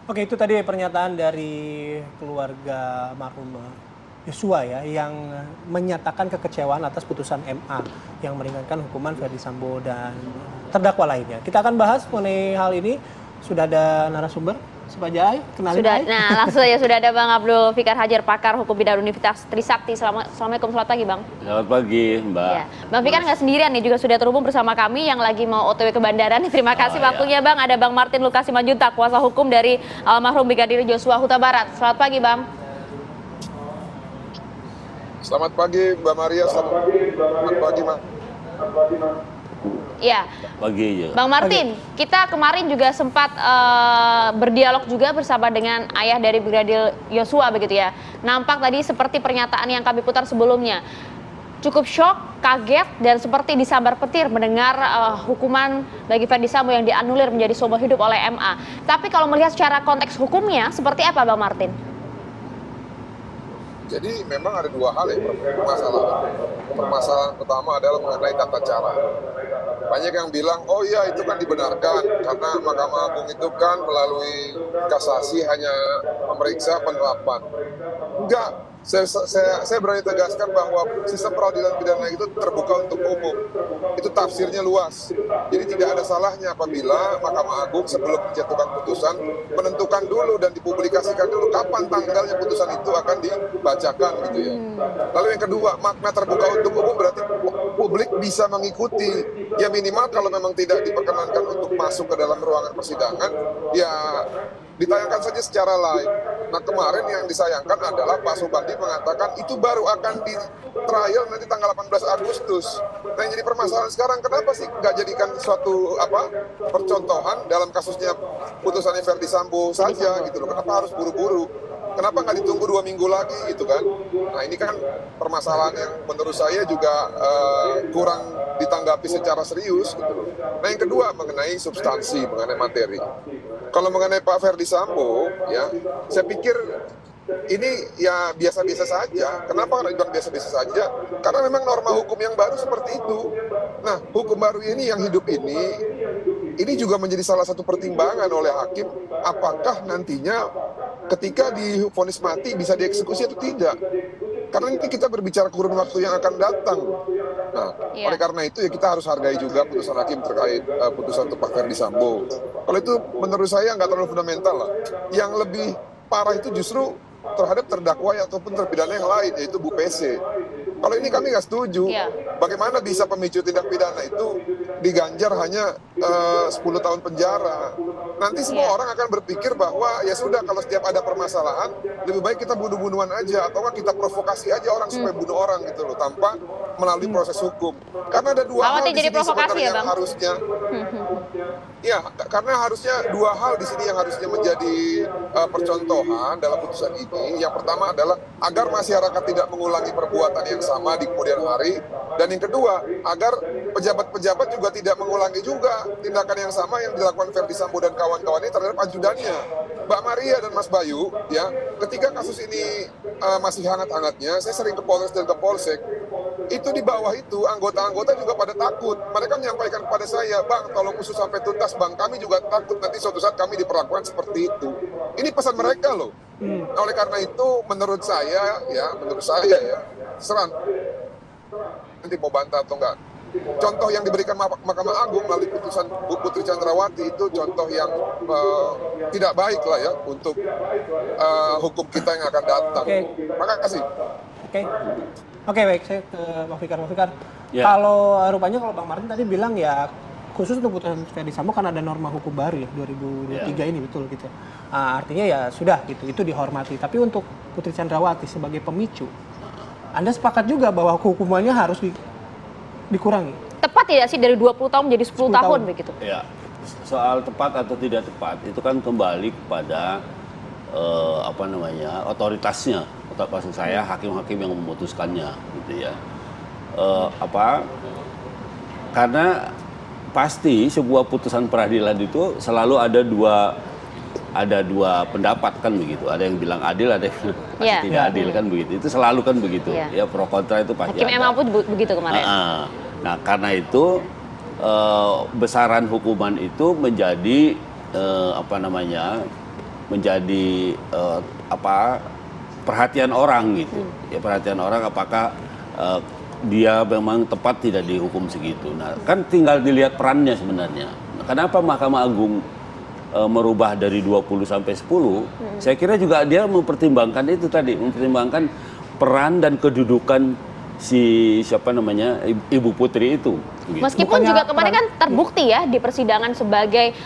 Oke, itu tadi pernyataan dari keluarga almarhum Yosua ya, yang menyatakan kekecewaan atas putusan MA yang meringankan hukuman Verdi Sambo dan terdakwa lainnya. Kita akan bahas mengenai hal ini. Sudah ada narasumber, Pak Jai, kenalin Sudah, Jai. nah langsung saja sudah ada Bang Abdul Fikar Hajar, pakar hukum pidana Universitas Trisakti. Assalamualaikum, selamat pagi Bang. Selamat pagi Mbak. Ya. Bang Fikar nggak sendirian nih, juga sudah terhubung bersama kami yang lagi mau OTW ke bandara nih. Terima kasih waktunya Bang. Ada Bang Martin Lukasi Simanjuntak, kuasa hukum dari almarhum Brigadir Joshua Huta Barat. Selamat pagi Bang. Selamat pagi Mbak Maria, selamat pagi Mas. Ya, Pagi. Bang Martin, kita kemarin juga sempat berdialog juga bersama dengan ayah dari Brigadir Joshua begitu ya. Nampak tadi seperti pernyataan yang kami putar sebelumnya. Cukup shock, kaget, dan seperti disambar petir mendengar hukuman bagi Verdi Sambo yang dianulir menjadi seumur hidup oleh MA. Tapi kalau melihat secara konteks hukumnya, seperti apa Bang Martin? Jadi memang ada dua hal yang permasalahan. Permasalahan pertama adalah mengenai tata cara. Banyak yang bilang, oh iya itu kan dibenarkan karena Mahkamah Agung itu kan melalui kasasi hanya memeriksa penerapan. Enggak, saya berani tegaskan bahwa sistem peradilan pidana itu terbuka untuk umum. Itu tafsirnya luas. Jadi tidak ada salahnya apabila Mahkamah Agung sebelum menjatuhkan putusan menentukan dulu dan dipublikasikan dulu kapan tanggalnya putusan itu akan dibacakan gitu ya. Lalu yang kedua, makna terbuka untuk umum berarti publik bisa mengikuti. Ya minimal kalau memang tidak diperkenankan untuk masuk ke dalam ruangan persidangan, ya ditayangkan saja secara live. Nah kemarin yang disayangkan adalah Pak Sobandi mengatakan itu baru akan di trial nanti tanggal 18 Agustus. Nah yang jadi permasalahan sekarang, kenapa sih nggak jadikan suatu percontohan dalam kasusnya putusannya Verdi Sambo saja gitu loh? Kenapa harus buru-buru? Kenapa nggak ditunggu 2 minggu lagi gitu kan? Nah ini kan permasalahan yang menurut saya juga kurang ditanggapi secara serius gitu loh. Nah yang kedua mengenai substansi, mengenai materi. Kalau mengenai Pak Verdi Sambo, ya saya pikir ini ya biasa-biasa saja. Kenapa bilang biasa-biasa saja? Karena memang norma hukum yang baru seperti itu. Nah hukum baru ini yang hidup ini juga menjadi salah satu pertimbangan oleh hakim apakah nantinya ketika divonis mati bisa dieksekusi atau tidak. Karena ini kita berbicara kurun waktu yang akan datang. Nah, oleh karena itu ya kita harus hargai juga putusan hakim terkait putusan untuk Pak Verdi Sambo. Kalau itu menurut saya nggak terlalu fundamental lah. Yang lebih parah itu justru terhadap terdakwa ataupun terpidana yang lain, yaitu Bu PC. Kalau ini kami nggak setuju. Bagaimana bisa pemicu tindak pidana itu diganjar hanya 10 tahun penjara. Nanti semua orang akan berpikir bahwa ya sudah kalau setiap ada permasalahan, lebih baik kita bunuh-bunuhan aja, atau kita provokasi aja orang supaya bunuh orang gitu loh, tanpa melalui proses hukum. Karena ada dua hal di sini sebenarnya yang harusnya, ya karena harusnya dua hal di sini yang harusnya menjadi percontohan dalam putusan ini. Yang pertama adalah agar masyarakat tidak mengulangi perbuatan yang sama di kemudian hari, dan yang kedua agar pejabat-pejabat juga tidak mengulangi juga tindakan yang sama yang dilakukan Verdi Sambo dan kawan-kawan ini terhadap ajudannya. Mbak Maria dan Mas Bayu, ya, ketika kasus ini masih hangat-hangatnya, saya sering ke Polres dan ke Polsek. Itu di bawah itu anggota-anggota juga pada takut. Mereka menyampaikan kepada saya, Bang, tolong usut sampai tuntas, Bang. Kami juga takut nanti suatu saat kami diperlakukan seperti itu. Ini pesan mereka loh. Nah, oleh karena itu, menurut saya ya, serang. Nanti mau bantah atau enggak. Contoh yang diberikan Mahkamah Agung melalui putusan Bu Putri Chandrawati itu contoh yang tidak baik lah ya untuk hukum kita yang akan datang. Terima kasih. Oke, baik, saya ke Bang Fikar. Ya. Kalau rupanya kalau Bang Martin tadi bilang ya khusus untuk putusan Verdi Sambo kan ada norma hukum baru ya 2023 ini betul gitu. Artinya ya sudah gitu, itu dihormati. Tapi untuk Putri Chandrawati sebagai pemicu, Anda sepakat juga bahwa hukumannya harus dikurangi? Tepat tidak sih dari 20 tahun menjadi 10 tahun begitu? Ya, soal tepat atau tidak tepat itu kan kembali kepada otoritasnya. Maksud saya hakim-hakim yang memutuskannya gitu ya. Karena pasti sebuah putusan peradilan itu selalu ada dua pendapat kan begitu. Ada yang bilang adil, ada yang tidak adil kan begitu. Itu selalu kan begitu. Ya pro kontra itu pasti. Hakim MA pun begitu kemarin. Nah karena itu besaran hukuman itu menjadi menjadi perhatian orang gitu. Ya perhatian orang apakah dia memang tepat tidak dihukum segitu. Nah, kan tinggal dilihat perannya sebenarnya. Kenapa Mahkamah Agung merubah dari 20 sampai 10? Saya kira juga dia mempertimbangkan itu tadi, mempertimbangkan peran dan kedudukan Ibu Putri itu. Gitu. Meskipun juga kemarin kan terbukti ya di persidangan sebagai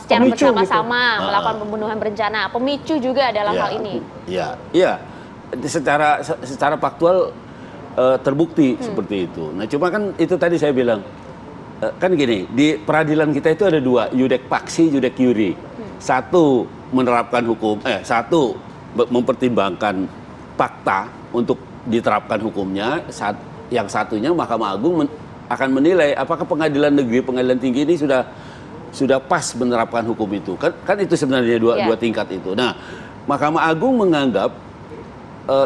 secara bersama-sama melakukan pembunuhan berencana, pemicu juga dalam hal ini. Iya. Secara faktual terbukti seperti itu. Nah, cuma kan itu tadi saya bilang kan gini, di peradilan kita itu ada dua, yudek paksi, yudek iuri. Satu menerapkan hukum, satu mempertimbangkan fakta untuk diterapkan hukumnya. Yang satunya Mahkamah Agung akan menilai apakah pengadilan negeri, pengadilan tinggi ini sudah pas menerapkan hukum itu. Kan itu sebenarnya dua tingkat itu. Nah, Mahkamah Agung menganggap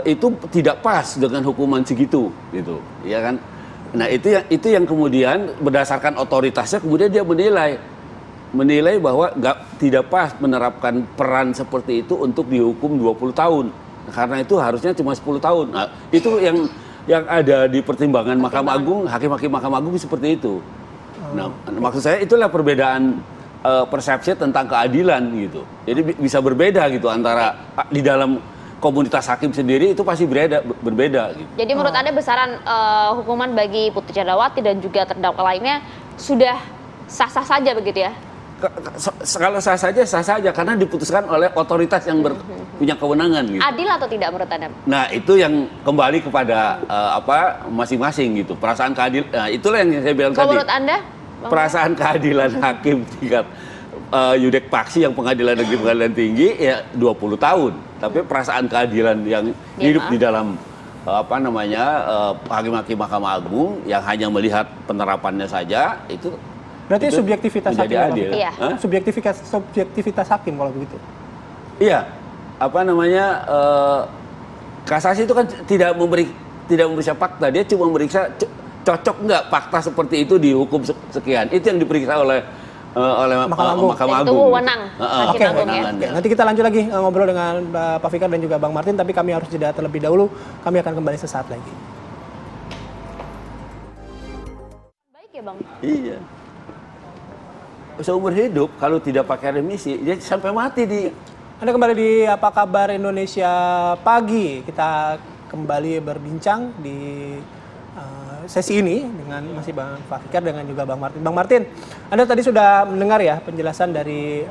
itu tidak pas dengan hukuman segitu, gitu, ya kan? Nah, itu yang kemudian berdasarkan otoritasnya kemudian dia menilai bahwa tidak pas menerapkan peran seperti itu untuk dihukum 20 tahun. Karena itu harusnya cuma 10 tahun. Nah, itu yang ada di pertimbangan Mahkamah Agung, hakim-hakim Mahkamah Agung seperti itu. Nah, maksud saya itulah perbedaan persepsi tentang keadilan gitu. Jadi bisa berbeda gitu antara di dalam komunitas hakim sendiri itu pasti berbeda gitu. Jadi menurut Anda besaran hukuman bagi Putri Chandrawati dan juga terdakwa lainnya sudah sah-sah saja begitu ya? Kalau sah saja karena diputuskan oleh otoritas yang punya kewenangan gitu. Adil atau tidak menurut Anda? Nah, itu yang kembali kepada masing-masing gitu. Perasaan keadilan. Nah, itulah yang saya bilang tadi. Menurut Anda? Perasaan keadilan hakim tingkat yudek paksi yang pengadilan negeri, pengadilan tinggi ya 20 tahun. Tapi perasaan keadilan yang hidup di dalam hakim-hakim Mahkamah Agung yang hanya melihat penerapannya saja itu berarti itu subjektivitas hakim. Adil. Iya. Subjektivitas hakim kalau begitu. Iya. Kasasi itu kan tidak memeriksa fakta, dia cuma memeriksa cocok nggak fakta seperti itu dihukum sekian. Itu yang diperiksa oleh Mahkamah Agung. Itu wewenang Hakim Agung ya. Oke, nanti kita lanjut lagi ngobrol dengan Pak Fikar dan juga Bang Martin, tapi kami harus jeda terlebih dahulu. Kami akan kembali sesaat lagi. Baik ya, Bang. Iya. Seumur hidup kalau tidak pakai remisi, dia sampai mati di. Anda kembali di Apa Kabar Indonesia Pagi. Kita kembali berbincang di sesi ini dengan masih Bang Fikar dengan juga Bang Martin. Bang Martin, Anda tadi sudah mendengar ya penjelasan dari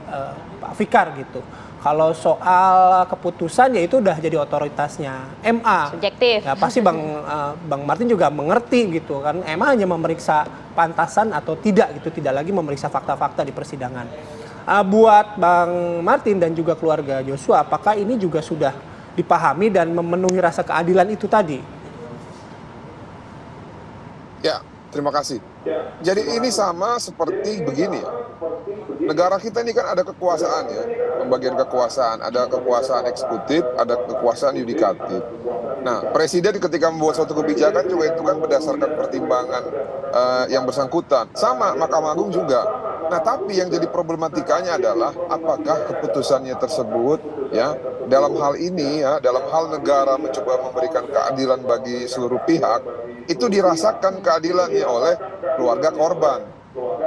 Pak Fikar gitu. Kalau soal keputusan ya itu udah jadi otoritasnya MA. Subjektif. Ya pasti Bang Martin juga mengerti gitu kan. MA hanya memeriksa pantasan atau tidak gitu, tidak lagi memeriksa fakta-fakta di persidangan. Buat Bang Martin dan juga keluarga Joshua, apakah ini juga sudah dipahami dan memenuhi rasa keadilan itu tadi? Ya, terima kasih. Jadi ini sama seperti begini ya. Negara kita ini kan ada kekuasaan ya, pembagian kekuasaan. Ada kekuasaan eksekutif, ada kekuasaan yudikatif. Nah, presiden ketika membuat suatu kebijakan juga itu kan berdasarkan pertimbangan yang bersangkutan. Sama, Mahkamah Agung juga. Nah, tapi yang jadi problematikanya adalah apakah keputusannya tersebut ya dalam hal ini ya, dalam hal negara mencoba memberikan keadilan bagi seluruh pihak, itu dirasakan keadilannya oleh keluarga korban.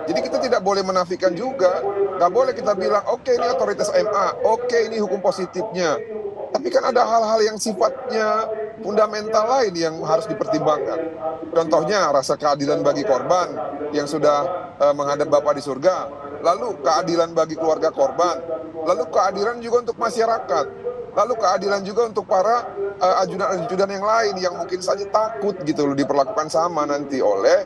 Jadi kita tidak boleh menafikan juga, nggak boleh kita bilang oke, ini otoritas MA, oke, ini hukum positifnya. Tapi kan ada hal-hal yang sifatnya fundamental lain yang harus dipertimbangkan. Contohnya rasa keadilan bagi korban yang sudah menghadap Bapa di surga, lalu keadilan bagi keluarga korban, lalu keadilan juga untuk masyarakat, lalu keadilan juga untuk para ajudan-ajudan yang lain yang mungkin saja takut gitu loh diperlakukan sama nanti oleh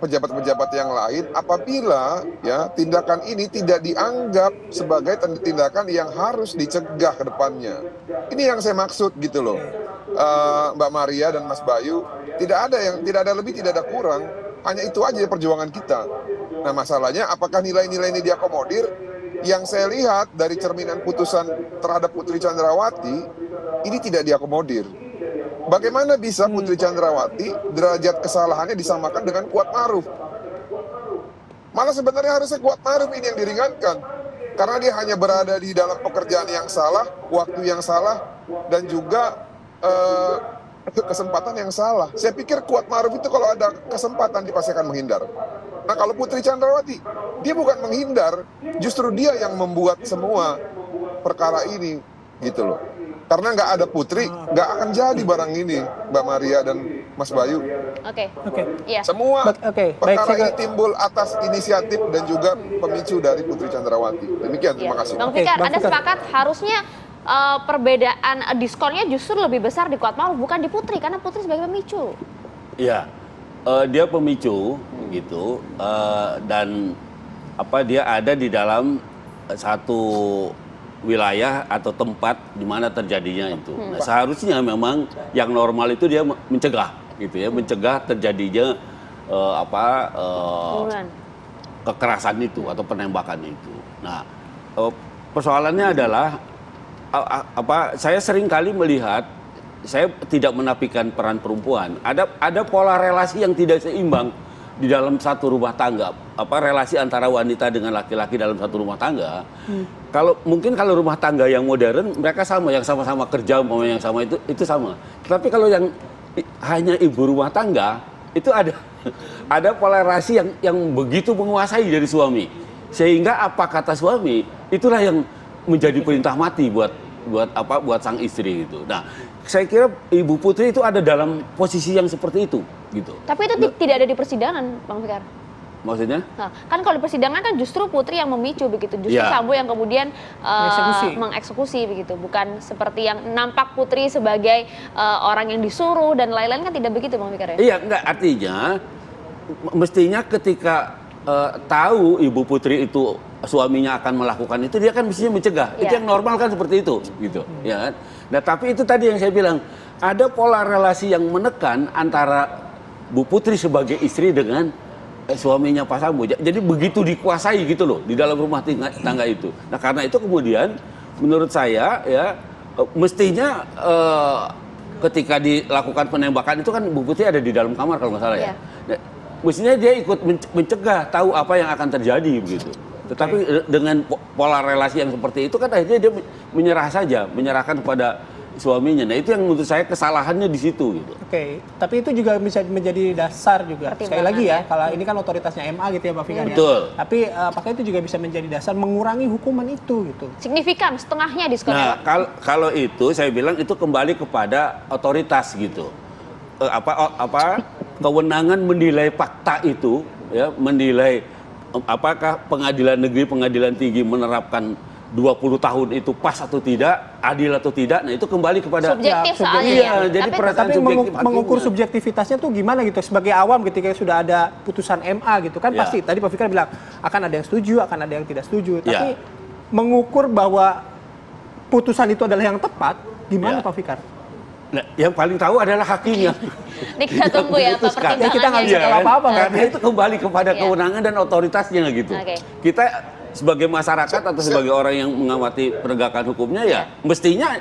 pejabat-pejabat yang lain apabila ya tindakan ini tidak dianggap sebagai tindakan yang harus dicegah ke depannya. Ini yang saya maksud gitu loh. Mbak Maria dan Mas Bayu, tidak ada lebih, tidak ada kurang, hanya itu aja perjuangan kita. Nah, masalahnya apakah nilai-nilai ini diakomodir? Yang saya lihat dari cerminan putusan terhadap Putri Chandrawati ini tidak diakomodir. Bagaimana bisa Putri Chandrawati derajat kesalahannya disamakan dengan Kuat Maruf? Malah sebenarnya harusnya Kuat Maruf ini yang diringankan. Karena dia hanya berada di dalam pekerjaan yang salah, waktu yang salah, dan juga kesempatan yang salah. Saya pikir Kuatmaruf itu kalau ada kesempatan dia pasti akan menghindar. Nah kalau Putri Chandrawati, dia bukan menghindar, justru dia yang membuat semua perkara ini, gitu loh. Karena nggak ada Putri, nggak akan jadi barang ini, Mbak Maria dan Mas Bayu. Oke. Iya. Semua perkara baik, ini timbul atas inisiatif dan juga pemicu dari Putri Chandrawati. Demikian, terima kasih. Bang Fikar, Anda sepakat harusnya perbedaan diskonnya justru lebih besar di Kuatmaruf bukan di Putri karena Putri sebagai pemicu. Iya, dia pemicu gitu dan dia ada di dalam satu wilayah atau tempat di mana terjadinya itu. Nah, seharusnya memang yang normal itu dia mencegah gitu ya, mencegah terjadinya kekerasan itu atau penembakan itu. Nah, persoalannya adalah saya sering kali melihat, saya tidak menafikan peran perempuan. Ada pola relasi yang tidak seimbang di dalam satu rumah tangga. Relasi antara wanita dengan laki-laki dalam satu rumah tangga. Kalau rumah tangga yang modern mereka sama, yang sama-sama kerja, yang sama itu sama. Tapi kalau yang hanya ibu rumah tangga itu ada pola relasi yang begitu menguasai dari suami. Sehingga apa kata suami itulah yang menjadi perintah mati buat sang istri gitu. Nah, saya kira Ibu Putri itu ada dalam posisi yang seperti itu gitu. Tapi itu tidak ada di persidangan, Bang Fikar. Maksudnya? Nah, kan kalau di persidangan kan justru Putri yang memicu begitu, justru Sambo yang kemudian mengeksekusi begitu, bukan seperti yang nampak Putri sebagai orang yang disuruh dan lain-lain, kan tidak begitu, Bang Fikar ya? Iya, enggak, artinya mestinya ketika tahu Ibu Putri itu suaminya akan melakukan itu, dia kan mestinya mencegah. Itu yang normal kan seperti itu gitu, ya kan? Nah, tapi itu tadi yang saya bilang, ada pola relasi yang menekan antara Bu Putri sebagai istri dengan suaminya Pak Sambo. Jadi begitu dikuasai gitu loh di dalam rumah tangga itu. Nah, karena itu kemudian menurut saya ya mestinya ketika dilakukan penembakan itu kan Bu Putri ada di dalam kamar kalau nggak salah ya. Nah, mestinya dia ikut mencegah, tahu apa yang akan terjadi begitu. Tetapi dengan pola relasi yang seperti itu kan akhirnya dia menyerah saja, menyerahkan kepada suaminya. Nah, itu yang menurut saya kesalahannya di situ gitu. Oke, tapi itu juga bisa menjadi dasar juga. Sekali lagi ya, kalau ini kan otoritasnya MA gitu ya, Pak Fikar ya. Betul. Tapi apakah itu juga bisa menjadi dasar mengurangi hukuman itu gitu? Signifikan, setengahnya diskon. Nah, kalau itu saya bilang itu kembali kepada otoritas gitu. Kewenangan menilai fakta itu ya, menilai apakah pengadilan negeri, pengadilan tinggi menerapkan 20 tahun itu pas atau tidak, adil atau tidak, nah itu kembali kepada subjektif soalnya. Iya, jadi perasaan subjektif mengukur subjektivitasnya tuh gimana gitu? Sebagai awam ketika sudah ada putusan MA gitu kan pasti tadi Pak Fikar bilang akan ada yang setuju, akan ada yang tidak setuju. Tapi mengukur bahwa putusan itu adalah yang tepat, gimana Pak Fikar? Nah, yang paling tahu adalah hakimnya. Ini kita tunggu ya Pak pertimbangannya. Kita nggak bisa tahu apa-apa. Karena itu kembali kepada kewenangan dan otoritasnya gitu. Kita sebagai masyarakat atau sebagai orang yang mengamati penegakan hukumnya ya mestinya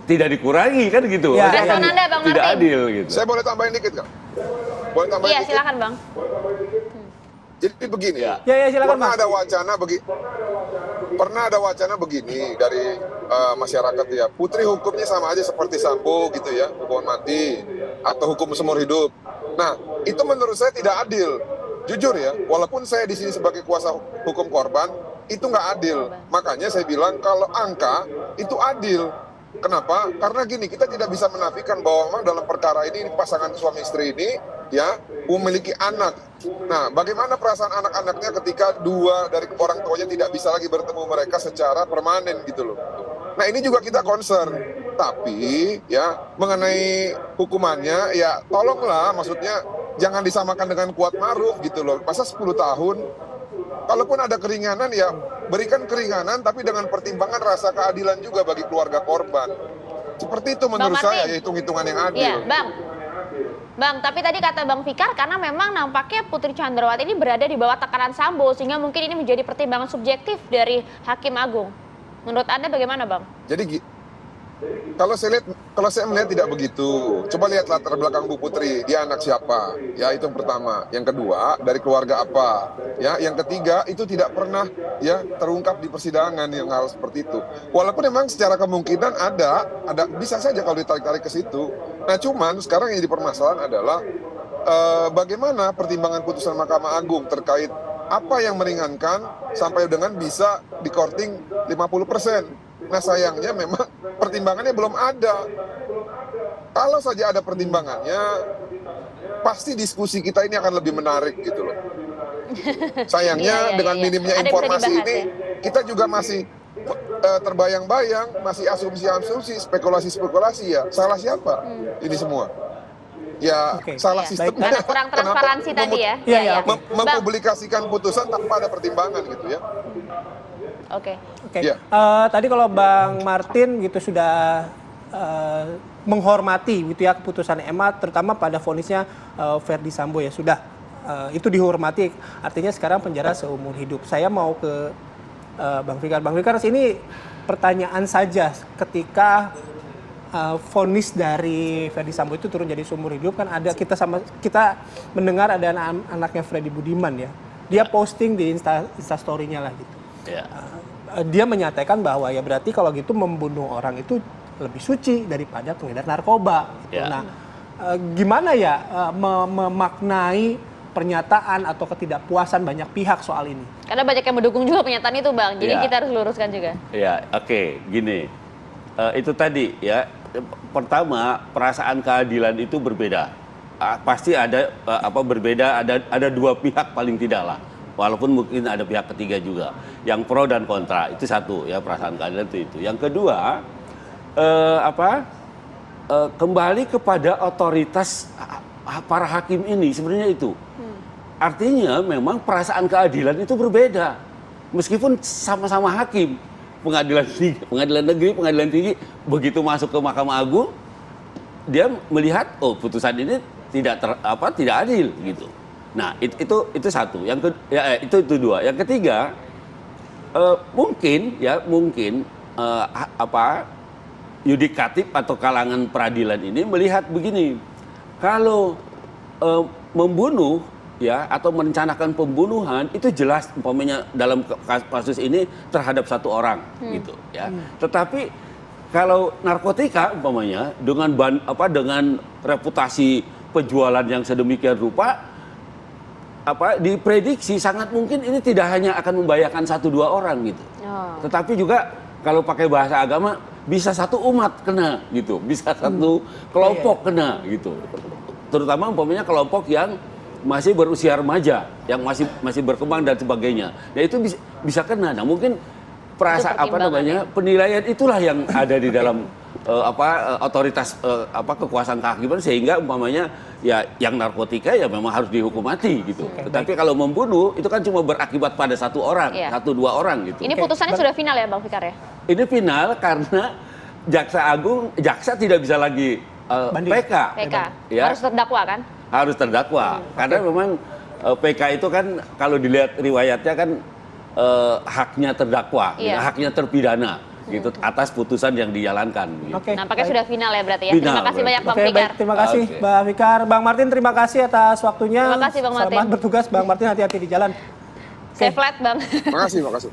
tidak dikurangi kan gitu. Ya, Bang Martin. Tidak adil gitu. Saya boleh tambahin dikit nggak? Boleh tambahin dikit? Iya, silakan Bang. Jadi begini ya. Ya silakan Mas. Pernah ada wacana begini dari masyarakat ya. Putri hukumnya sama aja seperti Sambo gitu ya, hukuman mati atau hukum seumur hidup. Nah, itu menurut saya tidak adil. Jujur ya, walaupun saya di sini sebagai kuasa hukum korban, itu nggak adil. Makanya saya bilang kalau angka itu adil. Kenapa? Karena gini, kita tidak bisa menafikan bahwa memang dalam perkara ini pasangan suami istri ini ya memiliki anak. Nah, bagaimana perasaan anak-anaknya ketika dua dari orang tuanya tidak bisa lagi bertemu mereka secara permanen gitu loh. Nah, ini juga kita concern. Tapi ya mengenai hukumannya ya tolonglah, maksudnya jangan disamakan dengan Kuatmaruf gitu loh. Masa 10 tahun? Kalaupun ada keringanan ya berikan keringanan tapi dengan pertimbangan rasa keadilan juga bagi keluarga korban. Seperti itu menurut saya ya hitung-hitungan yang adil. Iya, Bang, tapi tadi kata Bang Fikar karena memang nampaknya Putri Chandrawati ini berada di bawah tekanan Sambo sehingga mungkin ini menjadi pertimbangan subjektif dari Hakim Agung. Menurut Anda bagaimana, Bang? Jadi kalau saya melihat tidak begitu. Coba lihat latar belakang Bu Putri, dia anak siapa? Ya, itu yang pertama. Yang kedua, dari keluarga apa? Ya, yang ketiga, itu tidak pernah ya terungkap di persidangan yang hal seperti itu. Walaupun memang secara kemungkinan ada bisa saja kalau ditarik-tarik ke situ. Nah, cuman sekarang yang jadi permasalahan adalah bagaimana pertimbangan putusan Mahkamah Agung terkait apa yang meringankan sampai dengan bisa di-courting 50%. Nah, sayangnya memang pertimbangannya belum ada. Kalau saja ada pertimbangannya, pasti diskusi kita ini akan lebih menarik gitu loh. Sayangnya dengan minimnya informasi ini, kita juga masih terbayang-bayang, masih asumsi-asumsi, spekulasi-spekulasi ya. Salah siapa ini semua? Ya, salah sistemnya. Karena kurang transparansi tadi ya. Mempublikasikan putusan tanpa ada pertimbangan gitu ya. Oke. Ya. Tadi kalau Bang Martin gitu sudah menghormati gitu ya keputusan MA, terutama pada vonisnya Ferdy Sambo ya sudah itu dihormati. Artinya sekarang penjara seumur hidup. Saya mau ke Bang Fikar. Bang Fikar, ini pertanyaan saja ketika vonis dari Ferdy Sambo itu turun jadi seumur hidup, kan ada kita mendengar ada anaknya Freddy Budiman ya. Dia posting di Instastory-nya lah gitu. Ya. Dia menyatakan bahwa ya berarti kalau gitu membunuh orang itu lebih suci daripada pengedar narkoba. Gitu. Ya. Nah, gimana ya memaknai pernyataan atau ketidakpuasan banyak pihak soal ini? Karena banyak yang mendukung juga pernyataan itu, Bang. Jadi kita harus luruskan juga. Ya, oke, gini. Itu tadi ya. Pertama, perasaan keadilan itu berbeda. Pasti ada berbeda. Ada dua pihak paling tidak lah. Walaupun mungkin ada pihak ketiga juga yang pro dan kontra, itu satu ya, perasaan keadilan itu. Yang kedua kembali kepada otoritas para hakim ini sebenarnya itu. Artinya memang perasaan keadilan itu berbeda meskipun sama-sama hakim, pengadilan negeri, pengadilan tinggi, begitu masuk ke Mahkamah Agung dia melihat putusan ini tidak adil gitu. Nah, itu satu. Itu dua. Yang ketiga, mungkin yudikatif atau kalangan peradilan ini melihat begini. Kalau membunuh ya atau merencanakan pembunuhan itu jelas umpamanya dalam kasus ini terhadap satu orang gitu ya. Tetapi kalau narkotika umpamanya dengan reputasi penjualan yang sedemikian rupa, diprediksi sangat mungkin ini tidak hanya akan membahayakan 1-2 orang gitu. Tetapi juga kalau pakai bahasa agama bisa satu umat kena gitu, bisa satu kelompok kena gitu. Terutama umpamanya kelompok yang masih berusia remaja, yang masih berkembang dan sebagainya. Nah, itu bisa kena. Nah, mungkin penilaian itulah yang ada di dalam otoritas kekuasaan kehakiman, sehingga umpamanya ya yang narkotika ya memang harus dihukum mati gitu. Tetapi kalau membunuh itu kan cuma berakibat pada 1 orang, 1-2 orang gitu. Ini putusannya sudah final ya, Bang Fikar ya? Ini final karena jaksa tidak bisa lagi PK. Ya. Harus terdakwa kan? Harus terdakwa. Karena memang PK itu kan kalau dilihat riwayatnya kan haknya terdakwa, haknya terpidana. Gitu atas putusan yang dijalankan. Gitu. Nampaknya sudah final ya berarti ya. Final, terima kasih banyak Bang Fikar. Terima kasih Bang Fikar. Bang Martin, terima kasih atas waktunya. Terima kasih Bang Martin. Selamat bertugas Bang Martin, hati-hati di jalan. Safe flight Bang. Terima kasih.